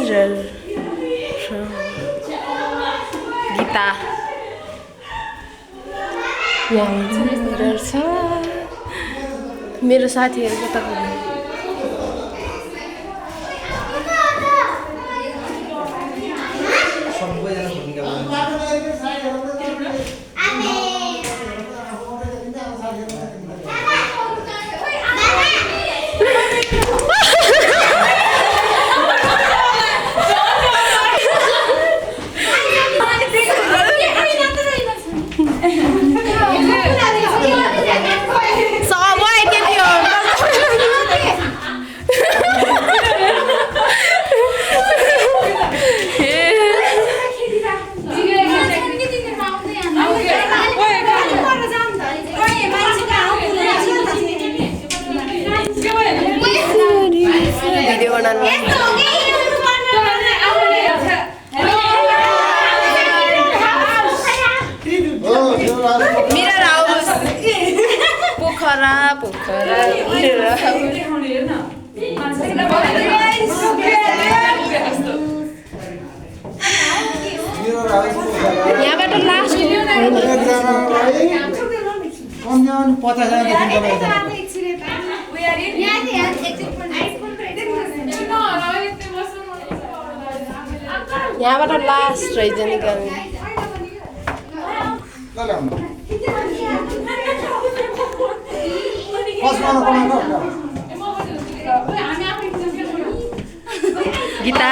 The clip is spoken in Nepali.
मिरर गीता यहाँ मिरर छ मेरो साथीहरु कता गए मिरर हाउस पोखरा पोखरा यहाँबाट लास्ट यहाँबाट लास्ट रहेछ निकाल्ने गीता